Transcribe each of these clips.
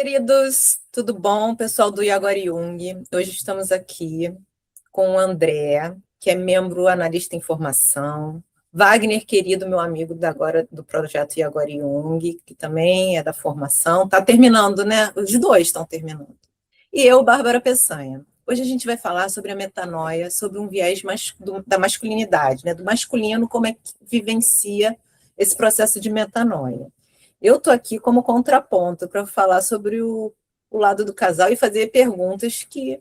queridos, tudo bom? Pessoal do Iaguari Jung. Hoje estamos aqui com o André, que é membro analista em formação. Wagner, querido, meu amigo agora do projeto Iaguari Jung, que também é da formação. Está terminando, né? Os dois estão terminando. E eu, Bárbara Peçanha. Hoje a gente vai falar sobre a metanoia, sobre um viés da masculinidade, né? Do masculino, como é que vivencia esse processo de metanoia. Eu estou aqui como contraponto para falar sobre o lado do casal e fazer perguntas que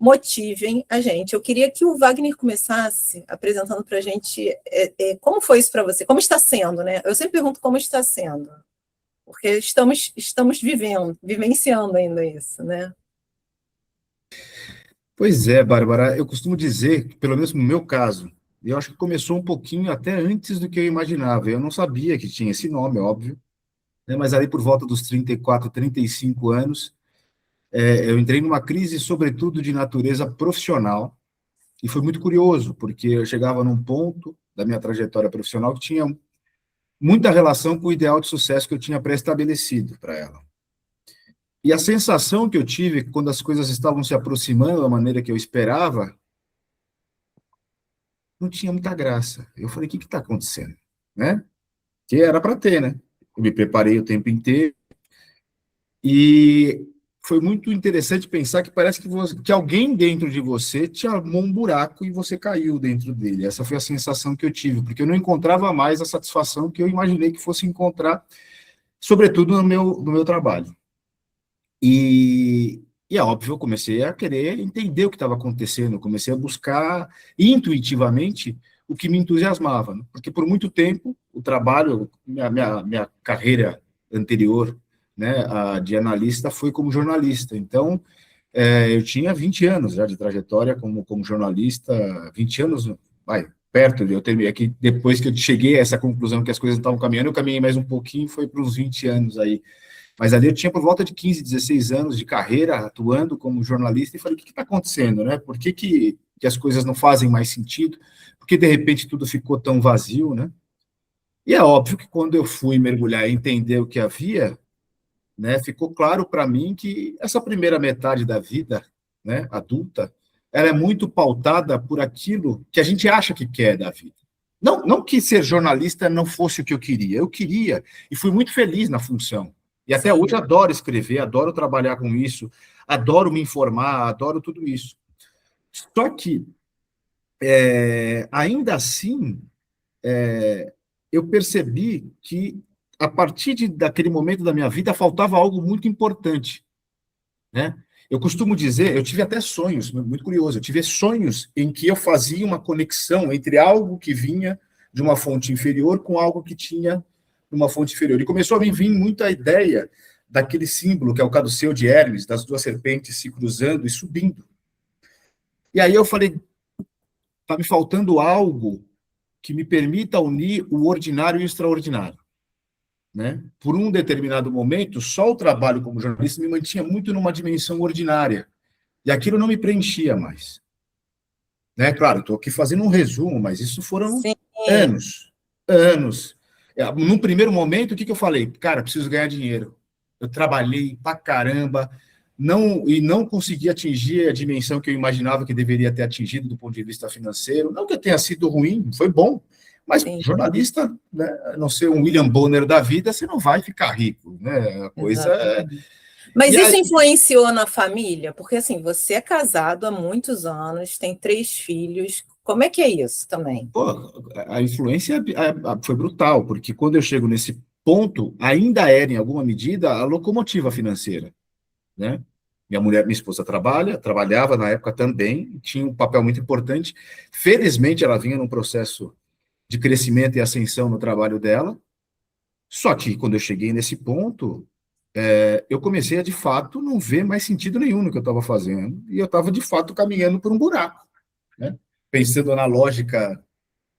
motivem a gente. Eu queria que o Wagner começasse apresentando para a gente como foi isso para você, como está sendo, né? Eu sempre pergunto como está sendo, porque estamos vivenciando ainda isso, né? Pois é, Bárbara, eu costumo dizer, pelo menos no meu caso, eu acho que começou um pouquinho até antes do que eu imaginava. Eu não sabia que tinha esse nome, óbvio, né? Mas ali por volta dos 34, 35 anos, eu entrei numa crise, sobretudo de natureza profissional, e foi muito curioso, porque eu chegava num ponto da minha trajetória profissional que tinha muita relação com o ideal de sucesso que eu tinha pré-estabelecido para ela. E a sensação que eu tive quando as coisas estavam se aproximando da maneira que eu esperava, não tinha muita graça. Eu falei, o que está acontecendo? Né? Que era para ter, né? Eu me preparei o tempo inteiro e foi muito interessante pensar que parece que alguém dentro de você te armou um buraco e você caiu dentro dele. Essa foi a sensação que eu tive, porque eu não encontrava mais a satisfação que eu imaginei que fosse encontrar, sobretudo no meu trabalho. E é óbvio, eu comecei a querer entender o que estava acontecendo, eu comecei a buscar intuitivamente o que me entusiasmava, né? Porque por muito tempo o trabalho, minha carreira anterior, né, de analista, foi como jornalista. Então, eu tinha 20 anos já de trajetória como jornalista, 20 anos, vai, perto de eu terminei aqui, depois que eu cheguei a essa conclusão que as coisas não estavam caminhando, eu caminhei mais um pouquinho, foi para uns 20 anos aí. Mas ali eu tinha por volta de 15, 16 anos de carreira, atuando como jornalista, e falei, o que está acontecendo, né? Por que as coisas não fazem mais sentido? Por que, de repente, tudo ficou tão vazio, né? E é óbvio que quando eu fui mergulhar e entender o que havia, né, ficou claro para mim que essa primeira metade da vida, né, adulta, ela é muito pautada por aquilo que a gente acha que quer da vida. Não que ser jornalista não fosse o que eu queria, e fui muito feliz na função. E até Sim. hoje adoro escrever, adoro trabalhar com isso, adoro me informar, adoro tudo isso. Só que, ainda assim, eu percebi que, a partir daquele momento da minha vida, faltava algo muito importante, né? Eu costumo dizer, eu tive até sonhos, muito curioso, eu tive sonhos em que eu fazia uma conexão entre algo que vinha de uma fonte inferior com algo que tinha uma fonte inferior. E começou a me vir muita ideia daquele símbolo que é o caduceu de Hermes, das duas serpentes se cruzando e subindo. E aí eu falei, está me faltando algo que me permita unir o ordinário e o extraordinário, né? Por um determinado momento, só o trabalho como jornalista me mantinha muito numa dimensão ordinária, e aquilo não me preenchia mais. Né? Claro, estou aqui fazendo um resumo, mas isso foram Sim. anos, anos. Num primeiro momento, o que eu falei? Cara, preciso ganhar dinheiro. Eu trabalhei pra caramba, não consegui atingir a dimensão que eu imaginava que deveria ter atingido do ponto de vista financeiro. Não que tenha sido ruim, foi bom, mas Sim. jornalista, né, a não ser um William Bonner da vida, você não vai ficar rico, né? A coisa é... Mas E isso aí, influenciou na família? Porque assim, você é casado há muitos anos, tem 3 filhos. Como é que é isso também? pô, a influência foi brutal, porque quando eu chego nesse ponto, ainda era, em alguma medida, a locomotiva financeira, né? Minha esposa trabalhava na época também, tinha um papel muito importante. Felizmente, ela vinha num processo de crescimento e ascensão no trabalho dela. Só que, quando eu cheguei nesse ponto, eu comecei a, de fato, não ver mais sentido nenhum no que eu estava fazendo, e eu estava, de fato, caminhando por um buraco, né? Pensando na lógica,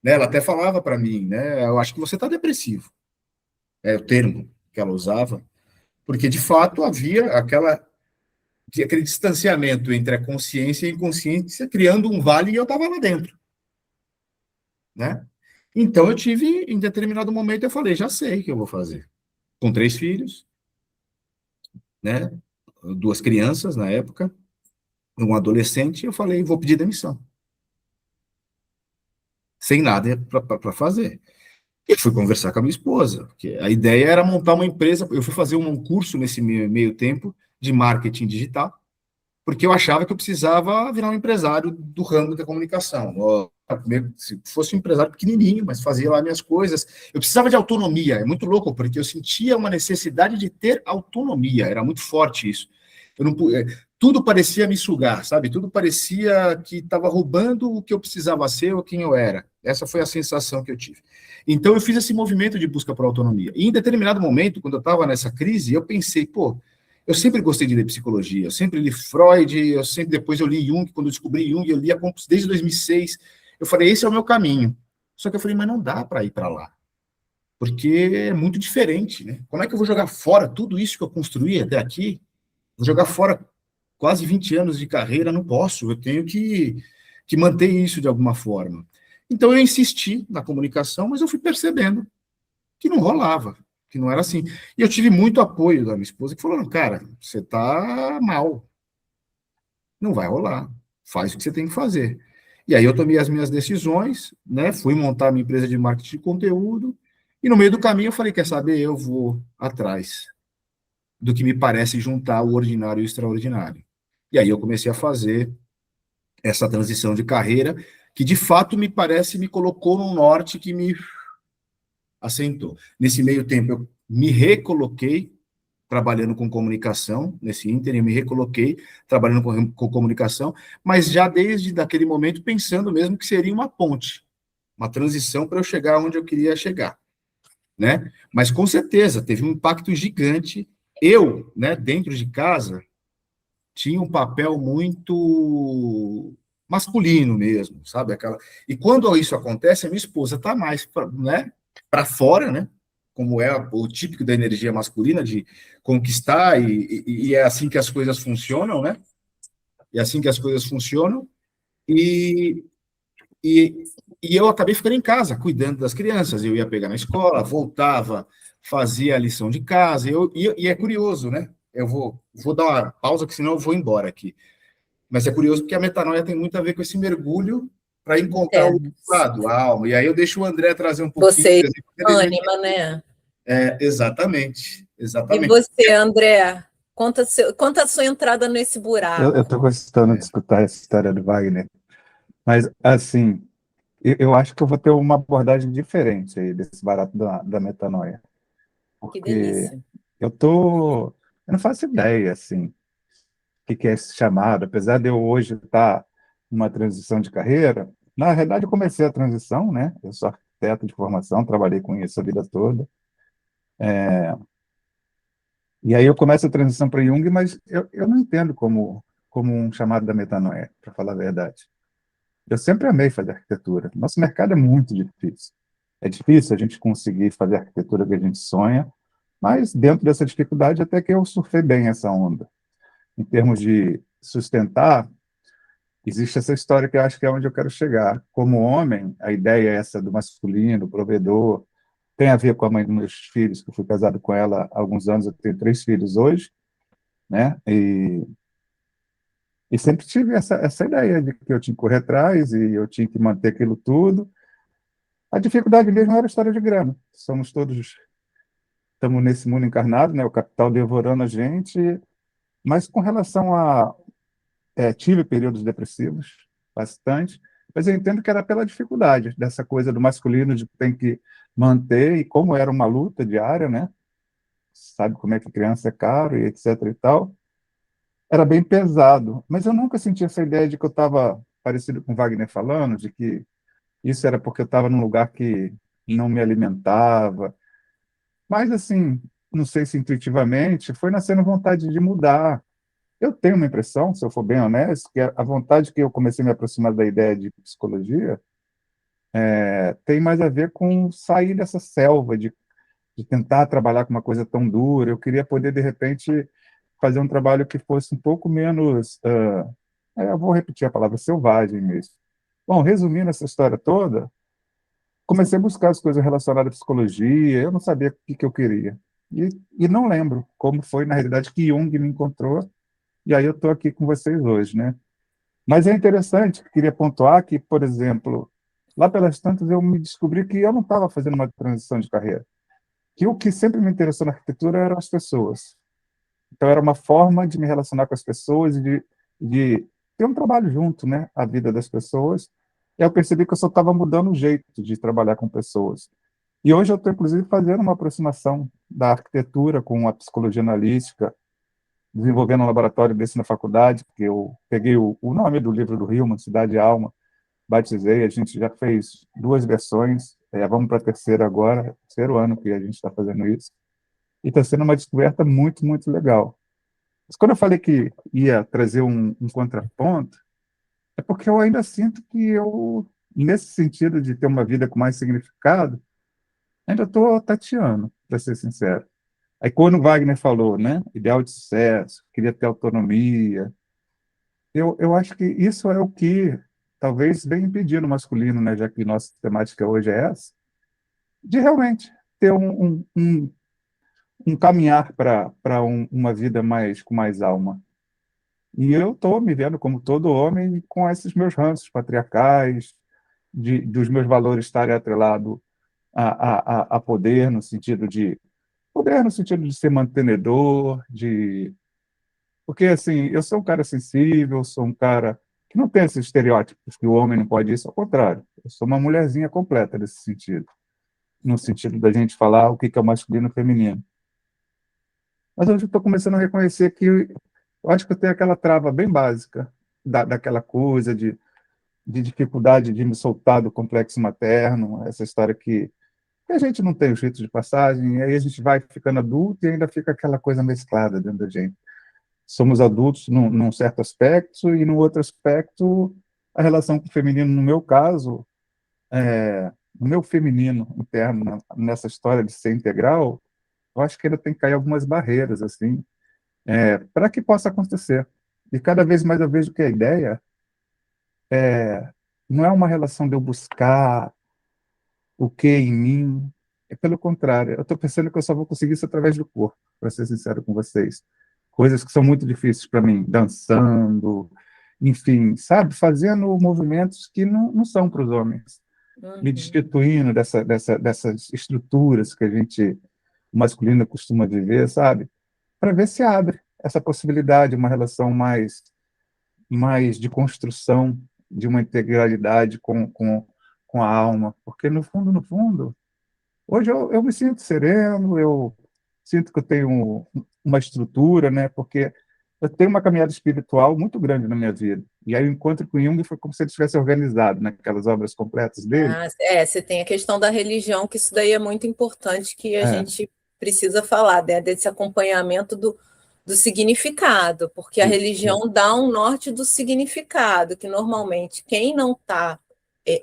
né, ela até falava para mim, né, eu acho que você está depressivo, é o termo que ela usava, porque de fato havia aquele distanciamento entre a consciência e a inconsciência, criando um vale e eu estava lá dentro, né? Então eu tive, em determinado momento, eu falei, já sei o que eu vou fazer. Com 3 filhos, né? 2 crianças na época, um adolescente, e eu falei, vou pedir demissão. Sem nada para fazer. E fui conversar com a minha esposa, porque a ideia era montar uma empresa. Eu fui fazer um curso nesse meio tempo de marketing digital, porque eu achava que eu precisava virar um empresário do ramo da comunicação. Se fosse um empresário pequenininho, mas fazia lá minhas coisas. Eu precisava de autonomia, é muito louco, porque eu sentia uma necessidade de ter autonomia, era muito forte isso. Eu não, tudo parecia me sugar, sabe? Tudo parecia que estava roubando o que eu precisava ser ou quem eu era. Essa foi a sensação que eu tive. Então, eu fiz esse movimento de busca por autonomia. E, em determinado momento, quando eu estava nessa crise, eu pensei, pô, eu sempre gostei de ler psicologia, eu sempre li Freud, depois eu li Jung, quando eu descobri Jung, eu li desde 2006. Eu falei, esse é o meu caminho. Só que eu falei, mas não dá para ir para lá, porque é muito diferente, né? Como é que eu vou jogar fora tudo isso que eu construí até aqui? Vou jogar fora quase 20 anos de carreira, não posso, eu tenho que manter isso de alguma forma. Então eu insisti na comunicação, mas eu fui percebendo que não rolava, que não era assim. E eu tive muito apoio da minha esposa, que falou, não, cara, você tá mal, não vai rolar, faz o que você tem que fazer. E aí eu tomei as minhas decisões, né, fui montar a minha empresa de marketing de conteúdo, e no meio do caminho eu falei, quer saber, eu vou atrás do que me parece juntar o ordinário e o extraordinário. E aí eu comecei a fazer essa transição de carreira, que de fato me parece me colocou num norte que me assentou. Nesse meio tempo eu me recoloquei trabalhando com comunicação, nesse ínterim, eu me recoloquei trabalhando com comunicação, mas já desde daquele momento pensando mesmo que seria uma ponte, uma transição para eu chegar onde eu queria chegar, né? Mas com certeza teve um impacto gigante. Eu, né, dentro de casa, tinha um papel muito masculino mesmo, sabe? E quando isso acontece, a minha esposa está mais, né, para fora, né? Como é o típico da energia masculina, de conquistar, e é assim que as coisas funcionam, né? É assim que as coisas funcionam. E, e, e eu acabei ficando em casa, cuidando das crianças. Eu ia pegar na escola, voltava, fazia a lição de casa. E é curioso, né? Eu vou dar uma pausa, que senão eu vou embora aqui. Mas é curioso porque a metanoia tem muito a ver com esse mergulho para encontrar o outro Internos. lado, a alma. E aí eu deixo o André trazer um pouquinho, Você por exemplo, ele vem. ânima, né? Exatamente, E exatamente. você, André, conta a sua entrada nesse Eu estou buraco. gostando de escutar essa história do Wagner, mas, assim, eu acho que eu vou ter uma abordagem diferente aí desse barato da metanoia, Que porque delícia. eu não faço ideia, assim, o que é esse chamado, apesar de eu hoje estar numa transição de carreira. Na realidade, eu comecei a transição, né? Eu sou arquiteto de formação, trabalhei com isso a vida toda, e aí eu começo a transição para Jung, mas eu não entendo como um chamado da metanoia, para falar a verdade. Eu sempre amei fazer arquitetura. Nosso mercado é muito difícil. É difícil a gente conseguir fazer a arquitetura que a gente sonha, mas dentro dessa dificuldade até que eu surfei bem essa onda. Em termos de sustentar, existe essa história que eu acho que é onde eu quero chegar. Como homem, a ideia é essa do masculino, provedor, tem a ver com a mãe dos meus filhos, que eu fui casado com ela há alguns anos, eu tenho 3 filhos hoje, né? E sempre tive essa ideia de que eu tinha que correr atrás e eu tinha que manter aquilo tudo. A dificuldade mesmo era a história de grana. Estamos nesse mundo encarnado, né? O capital devorando a gente, mas com relação tive períodos depressivos, bastante, mas eu entendo que era pela dificuldade dessa coisa do masculino de que tem que manter, e como era uma luta diária, né? Sabe como é que criança é caro e etc e tal, era bem pesado, mas eu nunca senti essa ideia de que eu estava parecido com o Wagner falando, de que isso era porque eu estava num lugar que não me alimentava. Mas, assim, não sei se intuitivamente, foi nascendo vontade de mudar. Eu tenho uma impressão, se eu for bem honesto, que a vontade que eu comecei a me aproximar da ideia de psicologia tem mais a ver com sair dessa selva, de tentar trabalhar com uma coisa tão dura. Eu queria poder, de repente, fazer um trabalho que fosse um pouco menos. Eu vou repetir a palavra selvagem mesmo. Bom, resumindo essa história toda, comecei a buscar as coisas relacionadas à psicologia, eu não sabia o que eu queria. e não lembro como foi, na realidade, que Jung me encontrou, e aí eu estou aqui com vocês hoje, né? Mas é interessante, queria pontuar que, por exemplo, lá pelas tantas eu me descobri que eu não estava fazendo uma transição de carreira, que o que sempre me interessou na arquitetura eram as pessoas. Então era uma forma de me relacionar com as pessoas e de ter um trabalho junto, né? A vida das pessoas. E eu percebi que eu só estava mudando o jeito de trabalhar com pessoas. E hoje eu estou, inclusive, fazendo uma aproximação da arquitetura com a psicologia analítica, desenvolvendo um laboratório desse na faculdade, porque eu peguei o nome do livro do Hillman, Cidade e Alma, batizei, a gente já fez 2 versões, vamos para a terceira agora, terceiro ano que a gente está fazendo isso, e está sendo uma descoberta muito, muito legal. Mas quando eu falei que ia trazer um contraponto, é porque eu ainda sinto que eu, nesse sentido de ter uma vida com mais significado, ainda estou tateando, para ser sincero. Aí quando o Wagner falou, né, ideal de sucesso, queria ter autonomia, eu acho que isso é o que talvez venha impedir no masculino, né, já que nossa temática hoje é essa, de realmente ter um caminhar para uma vida mais com mais alma. E eu estou me vendo como todo homem com esses meus ranços patriarcais, dos meus valores estarem atrelados a poder, no sentido de poder, no sentido de ser mantenedor, porque assim, eu sou um cara sensível, sou um cara que não tem esses estereótipos que o homem não pode isso, ao contrário, eu sou uma mulherzinha completa nesse sentido, no sentido da gente falar o que é o masculino e o feminino. Mas hoje eu estou começando a reconhecer que eu acho que eu tenho aquela trava bem básica daquela coisa de dificuldade de me soltar do complexo materno, essa história que a gente não tem os ritos de passagem, e aí a gente vai ficando adulto e ainda fica aquela coisa mesclada dentro da gente. Somos adultos num certo aspecto e, no outro aspecto, a relação com o feminino, no meu caso, no meu feminino interno, nessa história de ser integral, eu acho que ainda tem que cair algumas barreiras, assim, para que possa acontecer. E cada vez mais eu vejo que a ideia não é uma relação de eu buscar o que em mim, é pelo contrário, eu estou pensando que eu só vou conseguir isso através do corpo, para ser sincero com vocês. Coisas que são muito difíceis para mim, dançando, enfim, sabe, fazendo movimentos que não são para os homens, me Uhum. destituindo dessas estruturas que a gente, o masculino, costuma viver, sabe, para ver se abre essa possibilidade, uma relação mais de construção de uma integralidade com a alma, porque no fundo, hoje eu me sinto sereno, eu sinto que eu tenho uma estrutura, né? Porque eu tenho uma caminhada espiritual muito grande na minha vida. E aí o encontro com Jung foi como se ele tivesse organizado naquelas obras completas dele. Você tem a questão da religião, que isso daí é muito importante, que a É, gente precisa falar, né, desse acompanhamento do significado, porque a isso. religião dá um norte do significado, que normalmente quem não está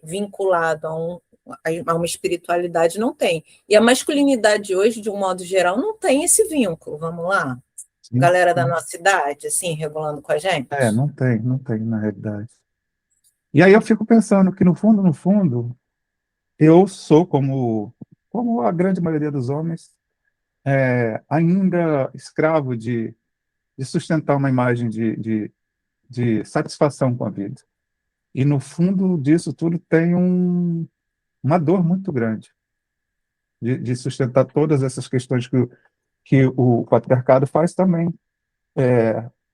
vinculado a uma espiritualidade não tem. E a masculinidade hoje, de um modo geral, não tem esse vínculo. Vamos lá? Sim, Galera da sim. nossa idade, assim, regulando com a gente? Não tem, na realidade. E aí eu fico pensando que, no fundo, eu sou, como a grande maioria dos homens, ainda escravo de sustentar uma imagem de satisfação com a vida. E no fundo disso tudo tem uma dor muito grande de sustentar todas essas questões que o patriarcado faz também,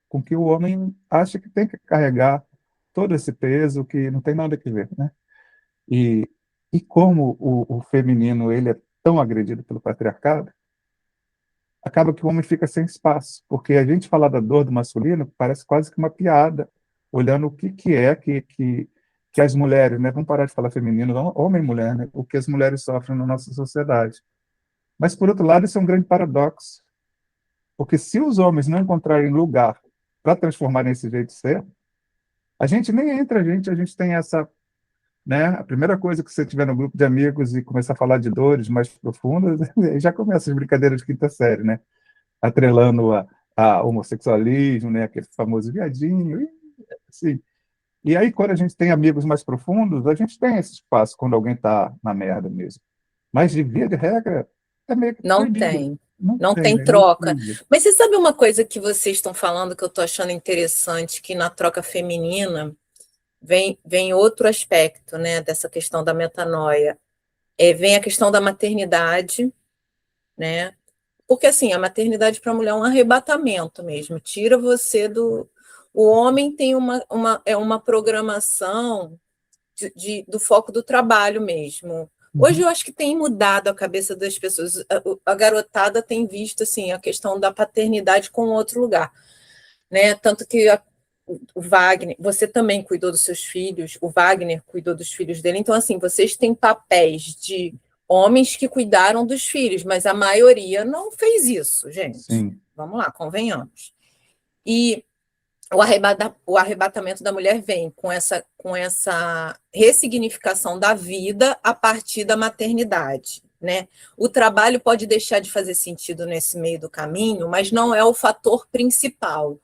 com que o homem acha que tem que carregar todo esse peso que não tem nada a ver, né? E, e como o feminino ele é tão agredido pelo patriarcado, acaba que o homem fica sem espaço, porque a gente falar da dor do masculino parece quase que uma piada, olhando o que é que as mulheres, né, vamos parar de falar feminino, homem e mulher, né, o que as mulheres sofrem na nossa sociedade. Mas, por outro lado, isso é um grande paradoxo, porque se os homens não encontrarem lugar para transformarem esse jeito de ser, a gente nem entre a gente tem essa, né, a primeira coisa que você tiver no grupo de amigos e começar a falar de dores mais profundas, já começa as brincadeiras de quinta série, né? Atrelando a homossexualismo, né, aquele famoso viadinho, e, assim. E aí, quando a gente tem amigos mais profundos, a gente tem esse espaço quando alguém está na merda mesmo. Mas, de via de regra, é meio que Não proibido. tem. Não tem troca. Mas você sabe uma coisa que vocês estão falando que eu estou achando interessante, que na troca feminina vem outro aspecto, né, dessa questão da metanoia. Vem a questão da maternidade, né? Porque assim, a maternidade para a mulher é um arrebatamento mesmo, tira você do. O homem tem uma programação do foco do trabalho mesmo. Hoje eu acho que tem mudado a cabeça das pessoas. A garotada tem visto assim, a questão da paternidade com outro lugar, né? Tanto que o Wagner, você também cuidou dos seus filhos, o Wagner cuidou dos filhos dele. Então, assim, vocês têm papéis de homens que cuidaram dos filhos, mas a maioria não fez isso, gente. Sim. Vamos lá, convenhamos. E o arrebatamento da mulher vem com essa ressignificação da vida a partir da maternidade, né? O trabalho pode deixar de fazer sentido nesse meio do caminho, mas não é o fator principal.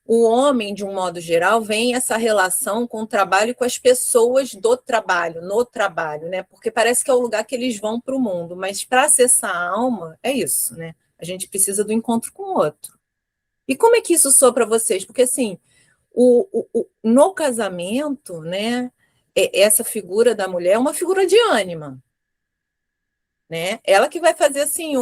O homem, de um modo geral, vem essa relação com o trabalho e com as pessoas do trabalho, no trabalho, né? Porque parece que é o lugar que eles vão para o mundo, mas para acessar a alma, é isso, né? A gente precisa do encontro com o outro. E como é que isso soa para vocês? Porque, assim, no casamento, né, essa figura da mulher é uma figura de ânima, né? Ela que vai fazer, assim,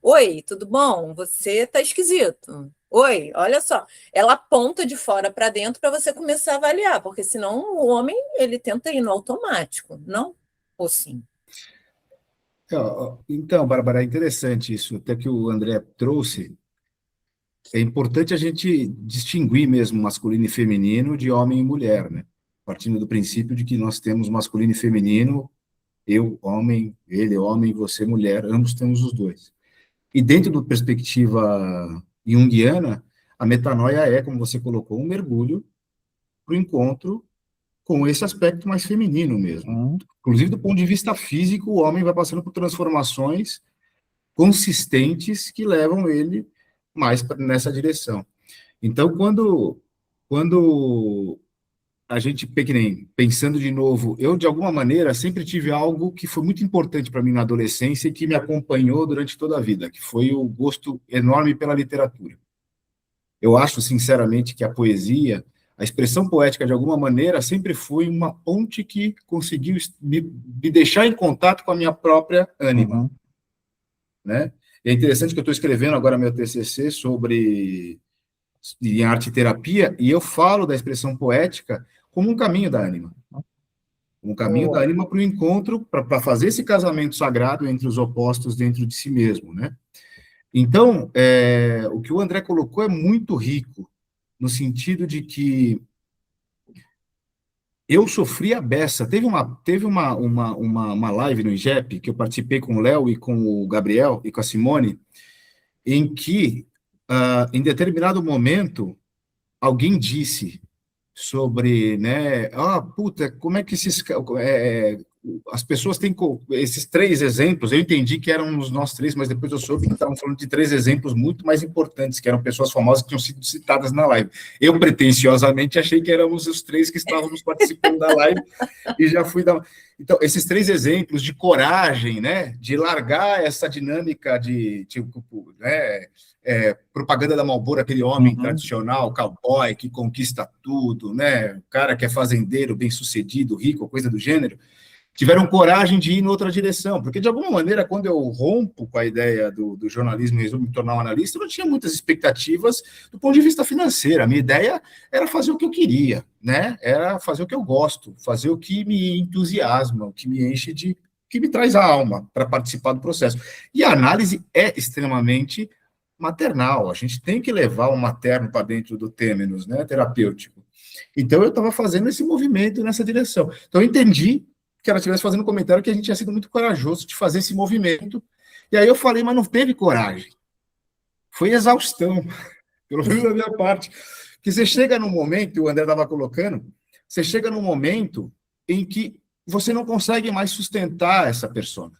Oi, tudo bom? Você tá esquisito. Oi, olha só. Ela aponta de fora para dentro para você começar a avaliar, porque senão o homem, ele tenta ir no automático, não? Ou sim? Então, Bárbara, é interessante isso, até que o André trouxe. É importante a gente distinguir mesmo masculino e feminino de homem e mulher, né? Partindo do princípio de que nós temos masculino e feminino, eu, homem, ele, homem, você, mulher, ambos temos os dois. E dentro da perspectiva junguiana, a metanoia é, como você colocou, um mergulho para o encontro com esse aspecto mais feminino mesmo. Inclusive, do ponto de vista físico, o homem vai passando por transformações consistentes que levam ele mais nessa direção. Então, quando a gente, pensando de novo, eu, de alguma maneira, sempre tive algo que foi muito importante para mim na adolescência e que me acompanhou durante toda a vida, que foi o gosto enorme pela literatura. Eu acho, sinceramente, que a poesia, a expressão poética, de alguma maneira, sempre foi uma ponte que conseguiu me deixar em contato com a minha própria ânima. Né? É interessante que eu estou escrevendo agora meu TCC em arte e terapia, e eu falo da expressão poética como um caminho da ânima. Um caminho da ânima para o encontro, para fazer esse casamento sagrado entre os opostos dentro de si mesmo, né? Então, o que o André colocou é muito rico, no sentido de que eu sofri a beça. Teve uma live no IGEP, que eu participei com o Léo e com o Gabriel e com a Simone, em que, em determinado momento, alguém disse sobre, né, puta, como é que as pessoas têm esses 3 exemplos, eu entendi que eram os nossos 3, mas depois eu soube que estavam falando de 3 exemplos muito mais importantes, que eram pessoas famosas que tinham sido citadas na live. Eu, pretensiosamente, achei que éramos os 3 que estávamos participando da live, e já fui dar... Então, esses 3 exemplos de coragem, né, de largar essa dinâmica de, tipo, né, propaganda da Marlboro, aquele homem tradicional, cowboy, que conquista tudo, né, o cara que é fazendeiro, bem-sucedido, rico, coisa do gênero, tiveram coragem de ir em outra direção, porque, de alguma maneira, quando eu rompo com a ideia do jornalismo e resolvo me tornar um analista, eu não tinha muitas expectativas do ponto de vista financeiro. A minha ideia era fazer o que eu queria, né? Era fazer o que eu gosto, fazer o que me entusiasma, o que me enche que me traz a alma para participar do processo. E a análise é extremamente maternal, a gente tem que levar o materno para dentro do têmenos, né, terapêutico. Então, eu estava fazendo esse movimento nessa direção. Então, eu entendi que ela estivesse fazendo um comentário que a gente tinha sido muito corajoso de fazer esse movimento, e aí eu falei, mas não teve coragem. Foi exaustão, pelo menos da minha parte. Que você chega num momento, o André estava colocando, você chega num momento em que você não consegue mais sustentar essa persona.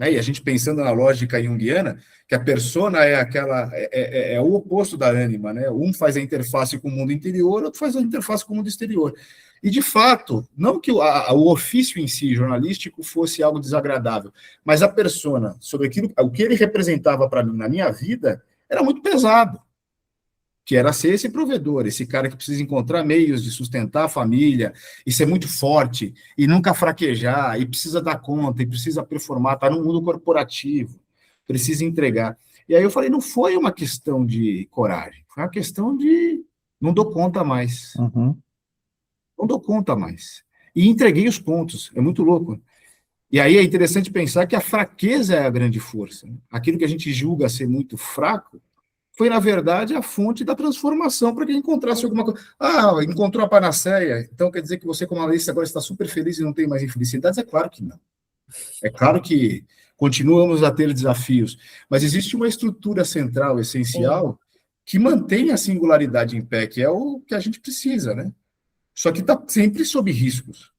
né? E a gente pensando na lógica junguiana, que a persona é o oposto da ânima, né? Um faz a interface com o mundo interior, outro faz a interface com o mundo exterior. E, de fato, não que o ofício em si, jornalístico, fosse algo desagradável, mas a persona, sobre o que ele representava para mim na minha vida, era muito pesado, que era ser esse provedor, esse cara que precisa encontrar meios de sustentar a família, e ser muito forte, e nunca fraquejar, e precisa dar conta, e precisa performar, está no mundo corporativo, precisa entregar. E aí eu falei, não foi uma questão de coragem, foi uma questão de não dou conta mais. Uhum. Não dou conta mais. E entreguei os pontos, é muito louco. E aí é interessante pensar que a fraqueza é a grande força. Aquilo que a gente julga ser muito fraco, foi, na verdade, a fonte da transformação para que encontrasse alguma coisa. Ah, encontrou a panaceia, então quer dizer que você, como analista, agora está super feliz e não tem mais infelicidades? É claro que não. É claro que continuamos a ter desafios, mas existe uma estrutura central, essencial, que mantém a singularidade em pé, que é o que a gente precisa, né? Só que está sempre sob riscos.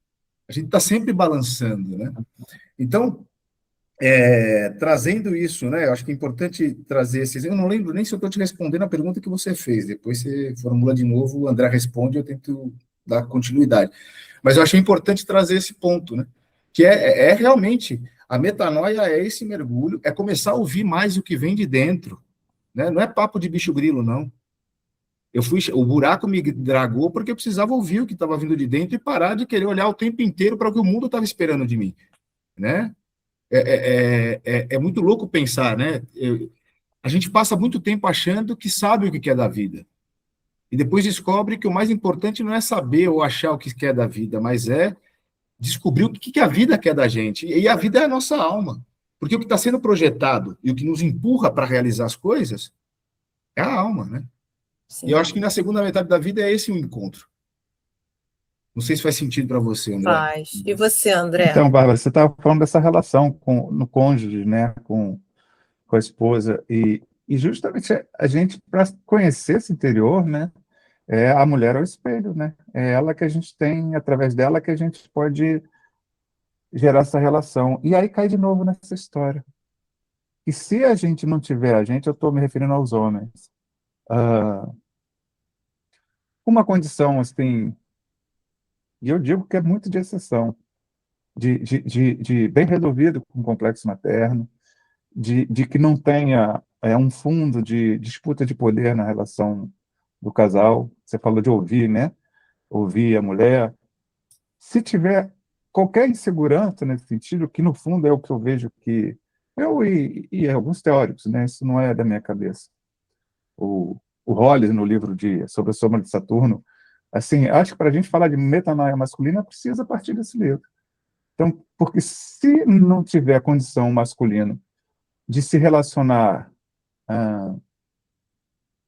A gente está sempre balançando, né? Então, trazendo isso, né? Eu acho que é importante trazer esses. Eu não lembro nem se eu estou te respondendo a pergunta que você fez. Depois você formula de novo, o André responde, eu tento dar continuidade. Mas eu achei importante trazer esse ponto, né? Que é realmente a metanoia é esse mergulho, é começar a ouvir mais o que vem de dentro, né? Não é papo de bicho grilo, não. O buraco me dragou porque eu precisava ouvir o que estava vindo de dentro e parar de querer olhar o tempo inteiro para o que o mundo estava esperando de mim, né? É muito louco pensar, né? A gente passa muito tempo achando que sabe o que quer da vida. E depois descobre que o mais importante não é saber ou achar o que quer da vida, mas é descobrir o que a vida quer da gente. E a vida é a nossa alma. Porque o que está sendo projetado e o que nos empurra para realizar as coisas é a alma, né? Sim. E eu acho que na segunda metade da vida é esse o encontro. Não sei se faz sentido para você, André. Faz. E você, André? Então, Bárbara, você estava falando dessa relação no cônjuge, né, com a esposa, e justamente a gente, para conhecer esse interior, né, a mulher é o espelho, né? É ela que a gente tem, através dela que a gente pode gerar essa relação. E aí cai de novo nessa história. E se a gente não tiver, eu estou me referindo aos homens, ah, uma condição, assim, e eu digo que é muito de exceção, de bem resolvido com o complexo materno, de que não tenha um fundo de disputa de poder na relação do casal. Você falou de ouvir, né? Ouvir a mulher. Se tiver qualquer insegurança nesse sentido, que no fundo é o que eu vejo que e alguns teóricos, né? Isso não é da minha cabeça. O Hollis, no livro sobre a sombra de Saturno, assim, acho que para a gente falar de metanoia masculina precisa partir desse livro. Então, porque se não tiver condição masculina de se relacionar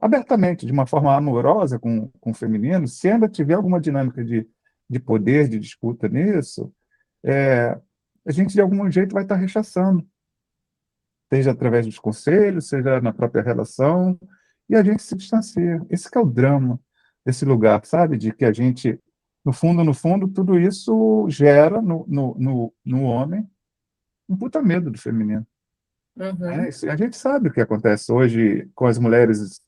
abertamente, de uma forma amorosa com o feminino, se ainda tiver alguma dinâmica de poder, de disputa nisso, a gente de algum jeito vai estar rechaçando, seja através dos conselhos, seja na própria relação, e a gente se distancia. Esse que é o drama desse lugar, sabe? De que a gente, no fundo, tudo isso gera no homem um puta medo do feminino. Uhum. A gente sabe o que acontece hoje com as mulheres,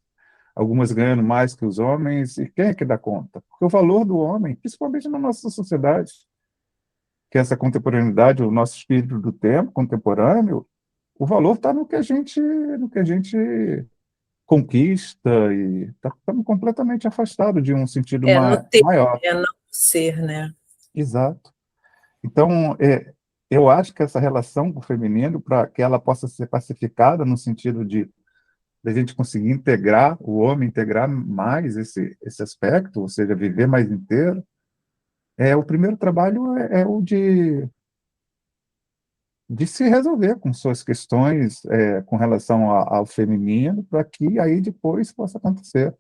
algumas ganhando mais que os homens, e quem é que dá conta? Porque o valor do homem, principalmente na nossa sociedade, que é essa contemporaneidade, o nosso espírito do tempo contemporâneo, o valor está no que a gente conquista, e estamos completamente afastados de um sentido No ter, maior. não no ser, né? Exato. Então, eu acho que essa relação com o feminino, para que ela possa ser pacificada no sentido de a gente conseguir integrar o homem, integrar mais esse aspecto, ou seja, viver mais inteiro, o primeiro trabalho é o de se resolver com suas questões com relação ao feminino, para que aí depois possa acontecer.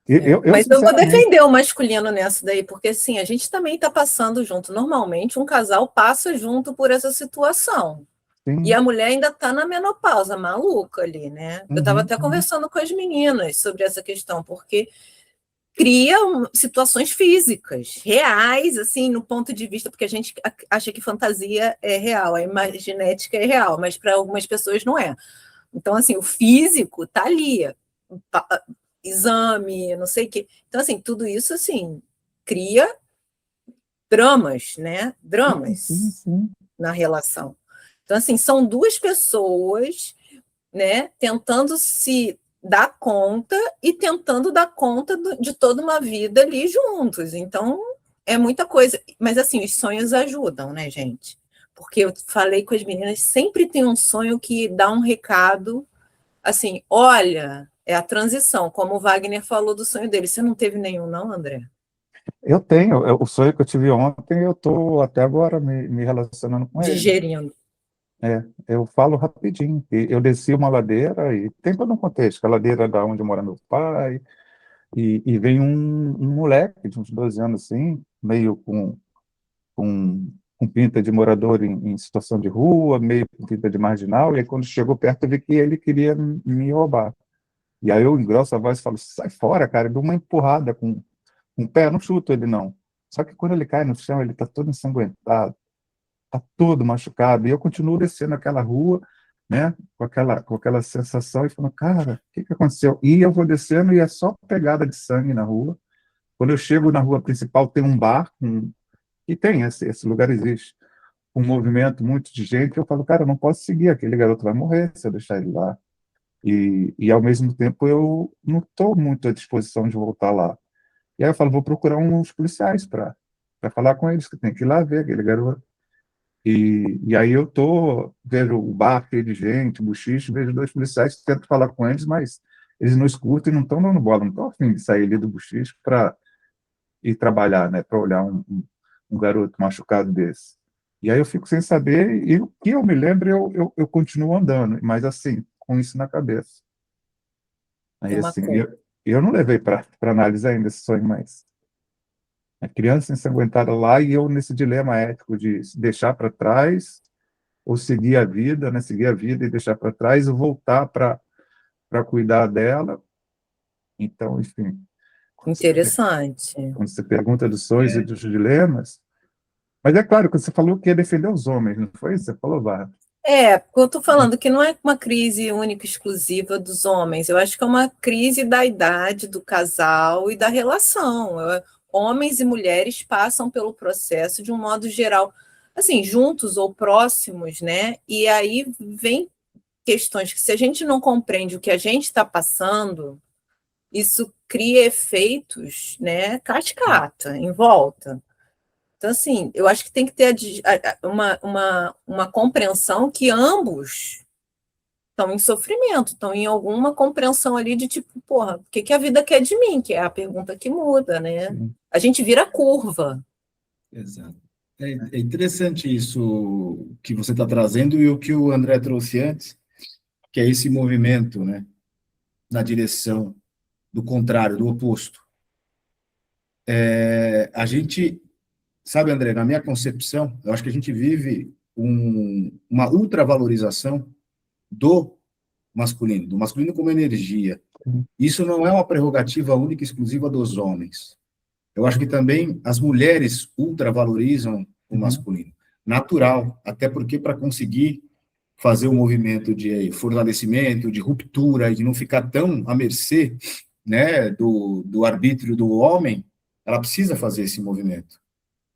Mas eu vou Sinceramente, defender o masculino nessa daí, porque assim, a gente também está passando junto. Normalmente, um casal passa junto por essa situação. E sim. a mulher ainda está na menopausa, maluca ali, né? Eu estava Uhum, até uhum. conversando com as meninas sobre essa questão, porque cria situações físicas, reais, assim, no ponto de vista, porque a gente acha que fantasia é real, a imaginética é real, mas para algumas pessoas não é. Então, assim, o físico está ali, exame, não sei o quê. Então, assim, tudo isso, assim, cria dramas, né? Sim, Dramas sim. na relação. Então, assim, são duas pessoas, né, tentando se dar conta e tentando dar conta de toda uma vida ali juntos. Então, é muita coisa. Mas, assim, os sonhos ajudam, né, gente? Porque eu falei com as meninas, sempre tem um sonho que dá um recado, assim, olha, é a transição, como o Wagner falou do sonho dele. Você não teve nenhum, não, André? Eu tenho, o sonho que eu tive ontem, eu estou até agora me relacionando com ele. Digerindo. Eu falo rapidinho. Eu desci uma ladeira, e tem todo um contexto, que a ladeira da onde mora meu pai, e vem um moleque de uns 12 anos, assim, meio com pinta de morador em situação de rua, meio com pinta de marginal, e aí quando chegou perto eu vi que ele queria me roubar. E aí eu engrosso a voz e falo, sai fora, cara, e dou uma empurrada com o pé, não chuto ele não. Só que quando ele cai no chão, ele está todo ensanguentado, está todo machucado, e eu continuo descendo aquela rua, né, com aquela sensação, e falando, cara, o que aconteceu? E eu vou descendo e é só pegada de sangue na rua. Quando eu chego na rua principal, tem um bar, e tem, esse lugar existe, um movimento muito de gente, eu falo, cara, eu não posso seguir, aquele garoto vai morrer se eu deixar ele lá. E ao mesmo tempo, eu não estou muito à disposição de voltar lá. E aí eu falo, vou procurar uns policiais para falar com eles, que tem que ir lá ver aquele garoto. E aí eu vejo o bar cheio de gente, bochiche, vejo dois policiais, tento falar com eles, mas eles não escutam e não estão dando bola, não estão a fim de sair ali do bochiche para ir trabalhar, né, para olhar um garoto machucado desse. E aí eu fico sem saber, e o que eu me lembro, eu continuo andando, mas assim, com isso na cabeça. Tem Aí uma assim, cor. eu não levei para análise ainda esse sonho, mas a criança ensanguentada lá e eu nesse dilema ético de deixar para trás ou seguir a vida, né, seguir a vida e deixar para trás e voltar para cuidar dela. Então, enfim, quando você, Interessante. quando você pergunta dos sonhos e dos dilemas, mas é claro que você falou que ia defender os homens, não foi isso? Você falou, Vá. Porque eu estou falando que não é uma crise única e exclusiva dos homens, eu acho que é uma crise da idade do casal e da relação. Homens e mulheres passam pelo processo de um modo geral, assim, juntos ou próximos, né? E aí vem questões que, se a gente não compreende o que a gente está passando, isso cria efeitos, né, cascata em volta. Então, assim, eu acho que tem que ter uma compreensão que ambos estão em sofrimento, estão em alguma compreensão ali de tipo, porra, o que a vida quer de mim? Que é a pergunta que muda, né? Sim. A gente vira curva. Exato. É interessante isso que você está trazendo e o que o André trouxe antes, que é esse movimento, né, na direção do contrário, do oposto. A gente, sabe, André, na minha concepção, eu acho que a gente vive uma ultravalorização do do masculino como energia. Isso não é uma prerrogativa única e exclusiva dos homens. Eu acho que também as mulheres ultravalorizam o masculino. Natural, até porque para conseguir fazer um movimento de fortalecimento, de ruptura, de não ficar tão à mercê, né, do arbítrio do homem, ela precisa fazer esse movimento.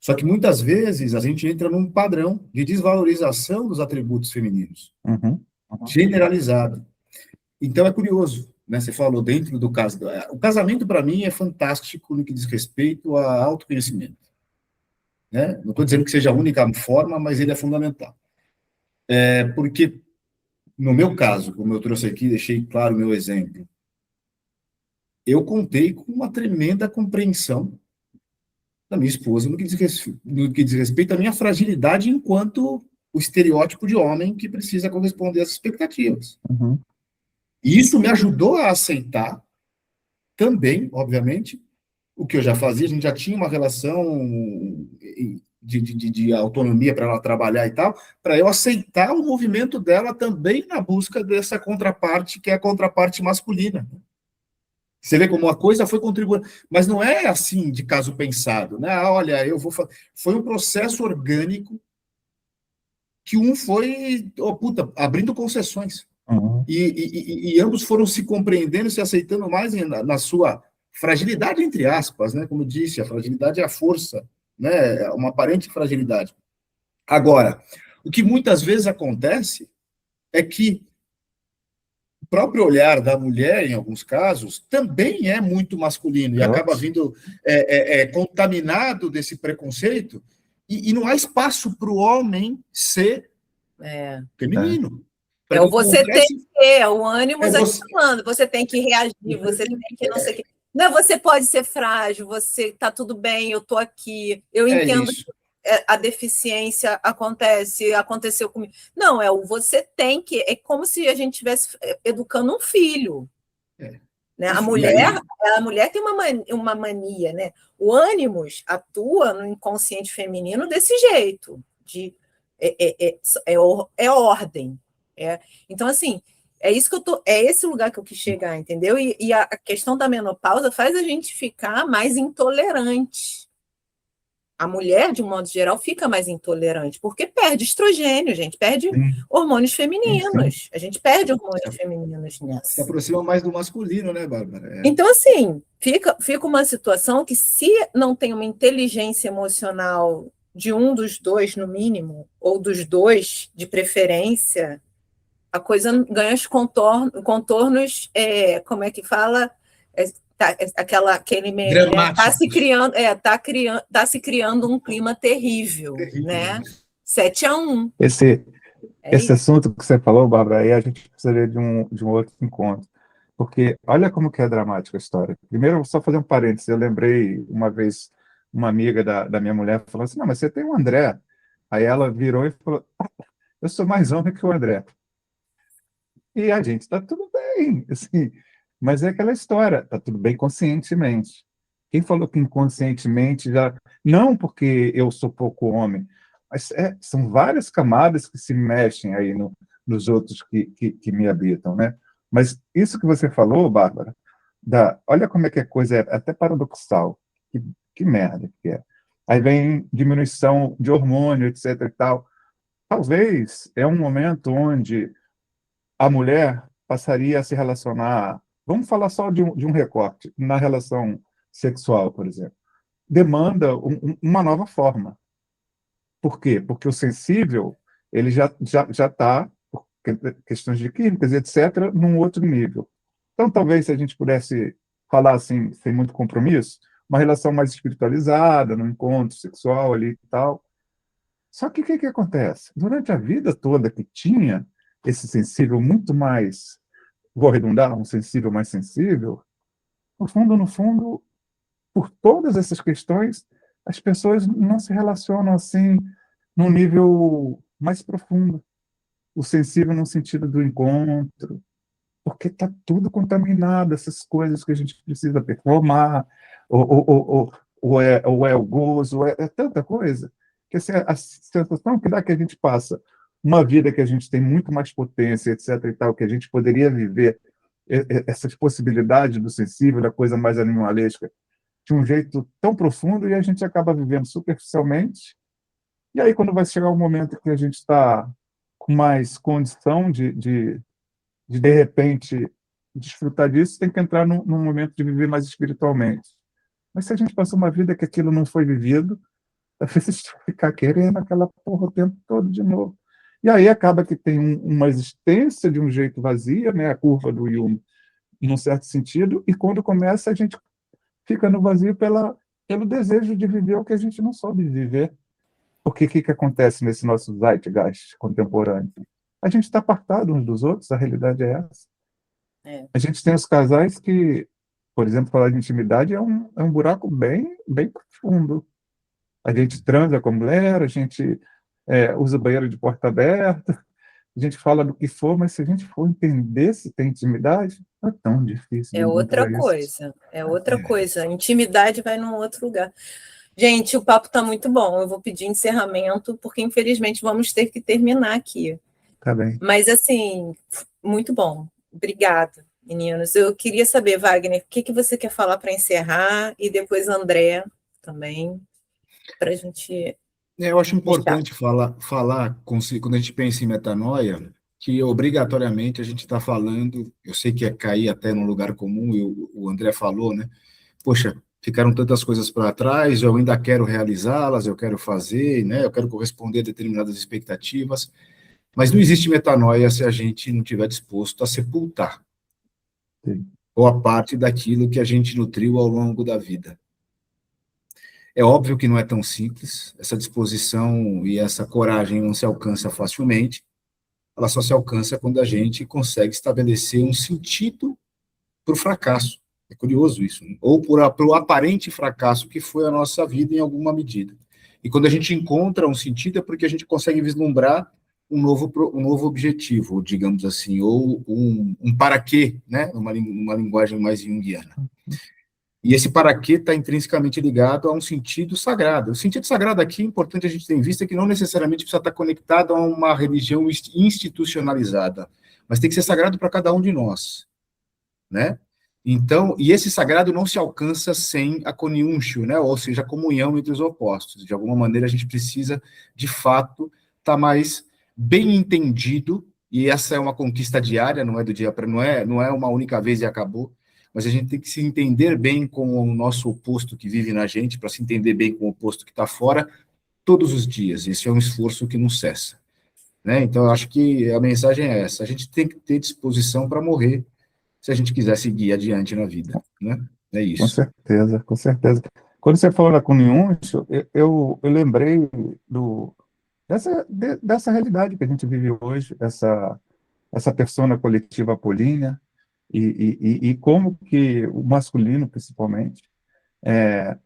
Só que muitas vezes a gente entra num padrão de desvalorização dos atributos femininos, generalizado. Então é curioso, né? Você falou dentro do caso. O casamento, para mim, é fantástico no que diz respeito a autoconhecimento. Né? Não estou dizendo que seja a única forma, mas ele é fundamental. Porque, no meu caso, como eu trouxe aqui, deixei claro o meu exemplo, eu contei com uma tremenda compreensão da minha esposa no que diz respeito à minha fragilidade enquanto o estereótipo de homem que precisa corresponder às expectativas. E isso me ajudou a aceitar também, obviamente, o que eu já fazia, a gente já tinha uma relação de autonomia para ela trabalhar e tal, para eu aceitar o movimento dela também na busca dessa contraparte, que é a contraparte masculina. Você vê como a coisa foi contribuindo, mas não é assim de caso pensado, né? Olha, eu vou fazer. Foi um processo orgânico que um foi, abrindo concessões. Uhum. E ambos foram se compreendendo, se aceitando mais na sua fragilidade, entre aspas, né? Como eu disse, a fragilidade é a força, né? É uma aparente fragilidade. Agora, o que muitas vezes acontece é que o próprio olhar da mulher, em alguns casos, também é muito masculino e acaba vindo contaminado desse preconceito, e não há espaço para o homem ser feminino. O você tem que, o ânimo você... falando, você tem que reagir, você tem que não sei o quê. Não, você pode ser frágil, você está tudo bem, eu estou aqui, eu entendo que a deficiência aconteceu comigo. Não, você tem que, é como se a gente estivesse educando um filho. Né? A mulher tem uma mania, né? O ânimos atua no inconsciente feminino desse jeito, é ordem. Então, assim, é esse lugar que eu quis chegar, entendeu? E a questão da menopausa faz a gente ficar mais intolerante. A mulher, de um modo geral, fica mais intolerante, porque perde estrogênio, gente, perde hormônios femininos. A gente perde hormônios femininos nessa. Se aproxima mais do masculino, né, Bárbara? Então, assim, fica uma situação que, se não tem uma inteligência emocional de um dos dois, no mínimo, ou dos dois, de preferência, a coisa ganha os contornos, como é que fala? Aquele meme, né? Tá se criando um clima terrível. Né? 7-1. Esse assunto que você falou, Bárbara, aí a gente precisaria de um outro encontro. Porque olha como que é dramática a história. Primeiro, só fazer um parênteses. Eu lembrei uma vez, uma amiga da minha mulher falou assim, não, mas você tem o André. Aí ela virou e falou, eu sou mais homem que o André. E a gente está tudo bem, assim, mas é aquela história, está tudo bem conscientemente. Quem falou que inconscientemente já... Não porque eu sou pouco homem, mas são várias camadas que se mexem aí nos outros que me habitam, né? Mas isso que você falou, Bárbara, olha como é que a coisa é até paradoxal. Que merda que é. Aí vem diminuição de hormônio, etc. e tal. Talvez é um momento onde a mulher passaria a se relacionar... Vamos falar só de um recorte. Na relação sexual, por exemplo. Demanda uma nova forma. Por quê? Porque o sensível ele já está, por questões de químicas, etc., num outro nível. Então, talvez, se a gente pudesse falar assim, sem muito compromisso, uma relação mais espiritualizada, no encontro sexual ali e tal. Só que o que acontece? Durante a vida toda que tinha esse sensível muito mais, vou arredondar, um sensível mais sensível, no fundo, por todas essas questões, as pessoas não se relacionam assim num nível mais profundo. O sensível no sentido do encontro, porque está tudo contaminado, essas coisas que a gente precisa performar, ou é o gozo, é tanta coisa, que assim, a sensação que dá que a gente passa uma vida que a gente tem muito mais potência, etc. e tal, que a gente poderia viver essas possibilidades do sensível, da coisa mais animalesca, de um jeito tão profundo, e a gente acaba vivendo superficialmente. E aí, quando vai chegar o momento que a gente está com mais condição de repente, desfrutar disso, tem que entrar num momento de viver mais espiritualmente. Mas se a gente passou uma vida que aquilo não foi vivido, às vezes ficar querendo aquela porra o tempo todo de novo. E aí acaba que tem uma existência de um jeito vazia, né, a curva do Jung, num certo sentido, e quando começa, a gente fica no vazio pelo desejo de viver o que a gente não soube viver. Porque o que acontece nesse nosso zeitgeist contemporâneo? A gente está apartado uns dos outros, a realidade é essa. A gente tem os casais que, por exemplo, falar de intimidade é um buraco bem, bem profundo. A gente transa com a mulher, a gente usa banheiro de porta aberta, a gente fala do que for, mas se a gente for entender se tem intimidade, é tão difícil. É outra coisa. A intimidade vai num outro lugar. Gente, o papo está muito bom. Eu vou pedir encerramento, porque, infelizmente, vamos ter que terminar aqui. Tá bem. Mas, assim, muito bom. Obrigada. meninos. Eu queria saber, Wagner, o que você quer falar para encerrar? E depois André também, para a gente Eu acho fechar. importante falar quando a gente pensa em metanoia, que obrigatoriamente a gente está falando, eu sei que é cair até num lugar comum, e o André falou, né? Poxa, ficaram tantas coisas para trás, eu ainda quero realizá-las, eu quero fazer, né? Eu quero corresponder a determinadas expectativas, mas não existe metanoia se a gente não estiver disposto a sepultar Sim. boa parte daquilo que a gente nutriu ao longo da vida. É óbvio que não é tão simples, essa disposição e essa coragem não se alcança facilmente, ela só se alcança quando a gente consegue estabelecer um sentido para o fracasso. É curioso isso, né? Ou para o aparente fracasso que foi a nossa vida em alguma medida. E quando a gente encontra um sentido é porque a gente consegue vislumbrar um novo objetivo, digamos assim, ou um para quê, né? Numa linguagem mais junguiana. E esse para quê está intrinsecamente ligado a um sentido sagrado. O sentido sagrado aqui, é importante a gente ter em vista que não necessariamente precisa estar conectado a uma religião institucionalizada, mas tem que ser sagrado para cada um de nós, né? Então, e esse sagrado não se alcança sem a coniúncio, né? Ou seja, a comunhão entre os opostos. De alguma maneira, a gente precisa, de fato, estar mais bem entendido, e essa é uma conquista diária, não é do dia para não é uma única vez e acabou, mas a gente tem que se entender bem com o nosso oposto que vive na gente, para se entender bem com o oposto que está fora, todos os dias. Esse é um esforço que não cessa, né? Então, eu acho que a mensagem é essa: a gente tem que ter disposição para morrer se a gente quiser seguir adiante na vida, né? É Com isso. certeza, com certeza. Quando você falou da Cunhúncio, eu lembrei dessa realidade que a gente vive hoje, essa persona coletiva apolínea, e como que o masculino, principalmente,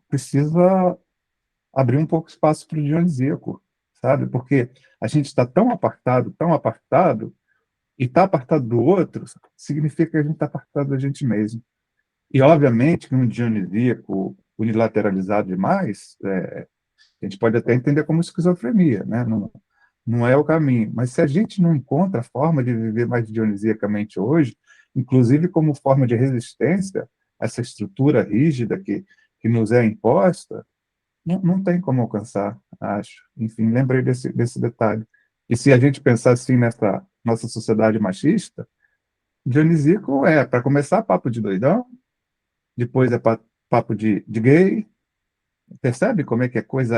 precisa abrir um pouco espaço para o dionisíaco, sabe? Porque a gente está tão apartado, e estar apartado do outro significa que a gente está apartado da gente mesmo. E, obviamente, que um dionisíaco unilateralizado demais, a gente pode até entender como esquizofrenia, né? Não, não é o caminho. Mas se a gente não encontra forma de viver mais dionisiacamente hoje, inclusive como forma de resistência a essa estrutura rígida que nos é imposta, não tem como alcançar, acho. Enfim, lembrei desse detalhe. E se a gente pensar assim nessa nossa sociedade machista, dionisíaco para começar, papo de doidão, depois é papo de gay. Percebe como é que a coisa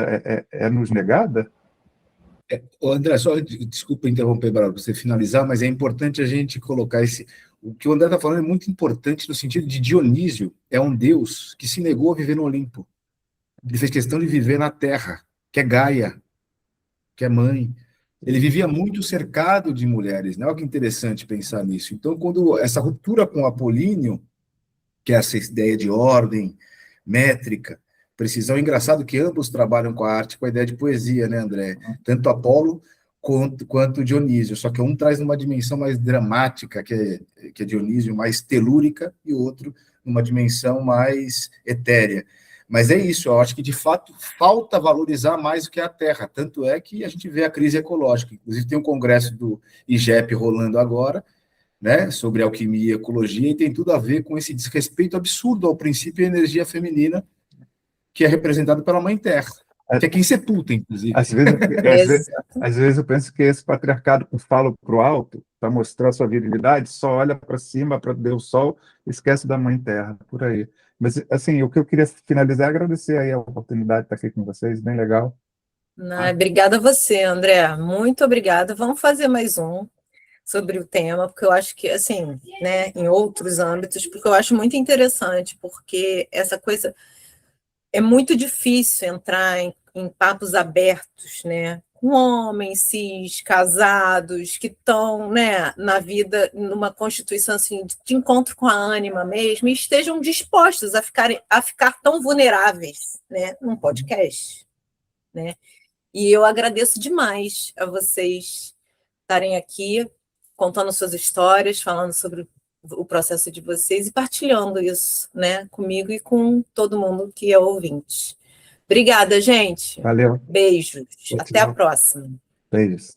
é nos negada? Ô, André, só desculpa interromper para você finalizar, mas é importante a gente colocar esse. O que o André está falando é muito importante no sentido de Dionísio é um deus que se negou a viver no Olimpo. Ele fez questão de viver na Terra, que é Gaia, que é mãe. Ele vivia muito cercado de mulheres, né? Olha que interessante pensar nisso. Então, quando essa ruptura com Apolíneo, que é essa ideia de ordem, métrica, precisão, é engraçado que ambos trabalham com a arte, com a ideia de poesia, né, André? Tanto Apolo quanto Dionísio, só que um traz uma dimensão mais dramática, que é Dionísio, mais telúrica, e o outro numa dimensão mais etérea. Mas é isso, eu acho que, de fato, falta valorizar mais o que é a Terra, tanto é que a gente vê a crise ecológica. Inclusive, tem um congresso do IGEP rolando agora, né, sobre alquimia e ecologia, e tem tudo a ver com esse desrespeito absurdo ao princípio da energia feminina, que é representado pela Mãe Terra, que é quem sepulta, inclusive. Às vezes eu penso que esse patriarcado que fala para o alto, para mostrar sua virilidade, só olha para cima, para Deus Sol, esquece da Mãe Terra, por aí. Mas, assim, o que eu queria finalizar é agradecer aí a oportunidade de estar aqui com vocês, bem legal. Obrigada a você, André. Muito obrigada. Vamos fazer mais um sobre o tema, porque eu acho que, assim, né, em outros âmbitos, porque eu acho muito interessante, porque essa coisa é muito difícil entrar em papos abertos, né, com homens cis, casados, que estão, né, na vida, numa constituição assim, de encontro com a ânima mesmo, e estejam dispostos a ficar tão vulneráveis, né, num podcast, né? E eu agradeço demais a vocês estarem aqui contando suas histórias, falando sobre o processo de vocês e partilhando isso, né, comigo e com todo mundo que é ouvinte. Obrigada, gente. Valeu. Beijos. Até a próxima. Beijos.